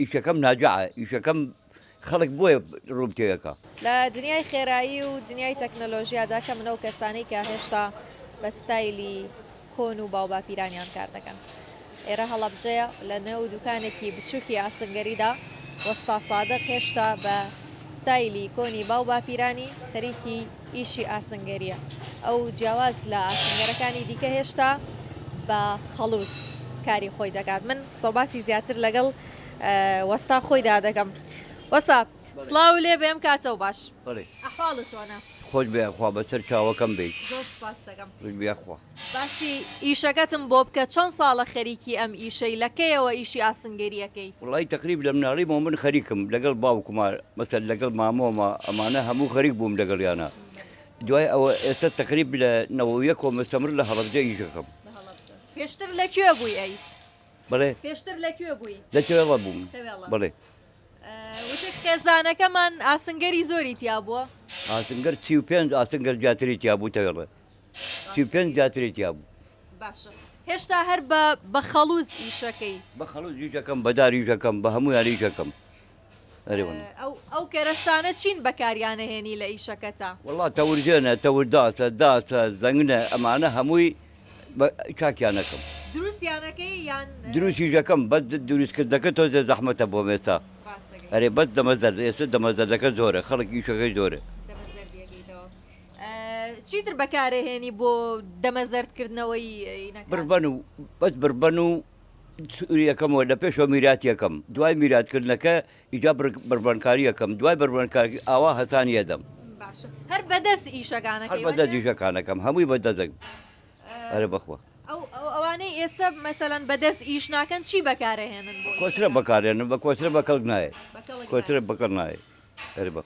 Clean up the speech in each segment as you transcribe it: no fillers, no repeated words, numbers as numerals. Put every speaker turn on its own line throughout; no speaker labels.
ئیشەکەم ناجعە ئیشەکەم خەڵک بۆیە ڕووبتێەکە
لە دنیای خێرایی و دنیای تەکنەلۆژیادا کە منە و کەسانی کە هێشتا بە ستایلی کۆن و باوباپیرانیان کار دەکەن. ئێرە هەڵەبجەیە لە نێو دوکانێکی بچووکی ئاسنگەریدا وەستا سادق هێشتا بە ستایلی کۆنی باوباپیرانی خەریکی ئیشی ئاسنگەریە. ئەو جیاواز لە ئاسنگەرەکانی دیکە هێشتا بە خەڵوس کاری خۆی دەکات. من قسەباسی زیاتر لەگەڵ وەستا خۆیدا دەکەم. وەسا سڵاو لێ بێم کاتەوە باش ئەحواڵت چۆنە؟
خۆش بێخوا بەسەر چاوەکەم بیت
زۆر سپاس دەکەم.
بێخوا
باسی ئیشەکەتم بۆ بکە چەند ساڵە خەریکی ئەم ئیشەی لەکەیەوە ئیشی ئاسنگەریەکەی؟
وڵی تقریب لە مناڵیمەوە من خەریکم لەگەڵ باوکما مەسەر لەگەڵ مامۆمە ئەمانە هەموو خەریک بووم لەگەڵیانە دوای ئەوە ئێستا تقریب لە 91 کۆمەستەمر لە هەڵەبجە ئیشەکەم.
پێشتر لەکوێ بووی ئەی؟
بڵێ
پێشتر لەکوێ بووی؟
لەکوێڵە بووم بڵێ
وتێک خێزانەکەمان ئاسنگەری زۆری تیا بووە؟
ئاسنگەر 35 ئاسنگەر جیاتری تیا بوو تەوێڵێ 35 جیاتری تیا بوو.
باشە هێشتا هەر بە خەڵوز ئیشەکەی؟
بە خەڵوز یژەکەم بەدار یژەکەم بە هەموو یاری یژەکەم.
ئەو کێرەستانە چین بەکاریانە هێنی لە ئیشەکەتا؟
وڵا تەورجێنە تەورداسە داسە زەنگنە ئەمانە هەمووی چاکیانەکەم.
دروستیانەکەی یان
دروست یژەکەم بەس دروستکردەکە تۆزێ زەحمەتە بۆ مێستا. ئەرێ بەس دەمەزەر ئێستا دەمەزەردەکە زۆرە خەڵک ئیشەکەی زۆرە.
چیتر بەکارهێنی بۆ دەمەزەردکردنەوەی
بربەن و بەس بربەن و سووریەکەمەوە لە پێشەوە میراتیەکەم دوای میراتکردنەکە ئیجا بربەنکاریەکەم دوای بربەنکاری ئاوا هەسانی ئەدەم.
هەر بەدەست ئیشەکانەکەی
بەدەست ئیشەکانەکەم هەمووی بەدەست ئەرە بەخوا.
ئەوانەی ئێستا مەسەلەن بەدەست ئیش ناکەن چی بەکارهێنن؟
کۆچرە بەکارێنن بە کۆچرە بەکەڵ نایە کۆچرە بەکەڵ نایە ئەرە بە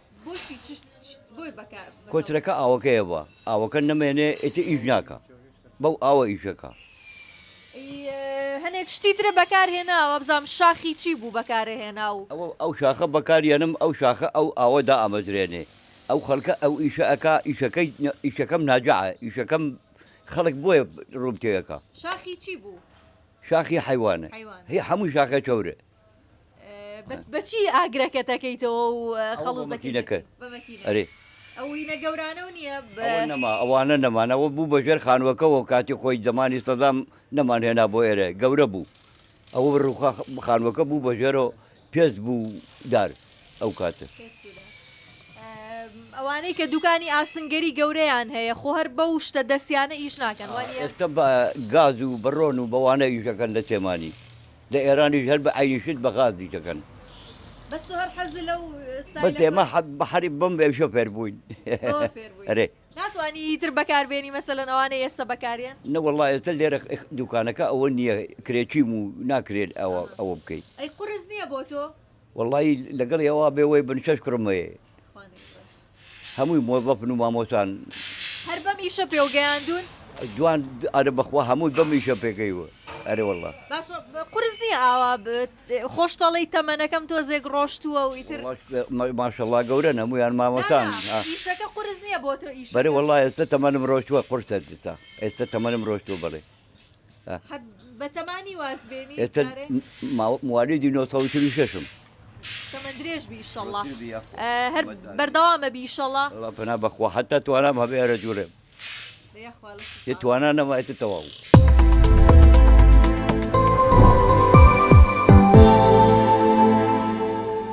کۆچرەکە ئاوەکەیە بە ئاوەکە نەمێنێ ئێتی ئیش ناکە بەو ئاوە ئیشەکە.
هەنێک شتیترە بەکارهێناوە بزانام شاخی چی بوو بەکارهێنا و
ئەو شاخە بەکارێنم ئەو شاخە ئەو ئاوەدا ئامەزرێنێ ئەو خەڵکە ئەو ئیشەکە ئیشەکەم ناجعە ئیشەکەم خەڵک بۆیە ڕووبتێەکە.
شاخی چی بوو؟
شاخی حیوانە هی هەموو شاخە چەورە.
بەچی ئاگرەکە دەکەیتەوە و
خەڵوزەکەینەکە ئەرێ
ئەوینە گەورانە و نییە
نەما ئەوانە نەمانەوە بوو بەژێر خانوەکەەوە کاتی خۆی زمانی سەدام نەمانهێنا بۆ ئێرە گەورە بوو ئەوە ڕووخە خانوەکە بوو بەژێرەوە پێست بوو دار ئەو کاتە.
ئەوانەی کە دوکانی ئاسنگەری گەورەیان هەیە خۆ هەر بەو شتە دەستیانە ئیش ناکەن
ئێستا بە گاز و بەڕۆن و بەوانە ئیشەکەن لە تێمانی لە ئێرانی هەر بە عینیشت بە غاز دیکەکەن.
بەس هەر حەز لەو
بە تێمە بەحری بم بێشە فێر بووین ئەرێ
ناتوانانی هیتر بەکاربێنی مەسەلەن ئەوانە ئێستا بەکارێن؟
نەوەڵای ئێستا لێرە دوکانەکە ئەوە نییە کرێچیم و ناکرێت ئەوە بکەیت.
ئەی قورس نییە بۆ تۆ؟
وەڵی لەگەڵ ئێوە بێەوەی بن شەش کڕمەیە هەمووی مۆڤەفن و مامۆسان
هەر بەم ئیشە پێوگەیاندون
دوان ئەرە بەخوا هەمووی بەم ئیشە پێکەیوە ئەرێ وەڵا
قورس نییە ئاوا خۆشتەڵی تەمەنەکەم تۆزێک ڕۆشتووە و ئیتر
ماشەڵا گەورە هەمویان مامۆسان
ئیشەکە قورس نییە بۆ تۆ ئیش
بەرێ وەڵا ئێستا تەمەنم ڕۆشتووە قورسە دیسا ئێستا تەمەنم ڕۆشتووە بەڵێ
بە تەمانی وازبێنی
ئێستا موالیدی 1936م
تەمەن درێژ بی ئیشەڵڵا هەر بەردەوامە بی ئیشەڵڵا
پنا بەخوا حتا توانام هەبێ ئەرە جوورێ توانە نەمایەتە تەواو.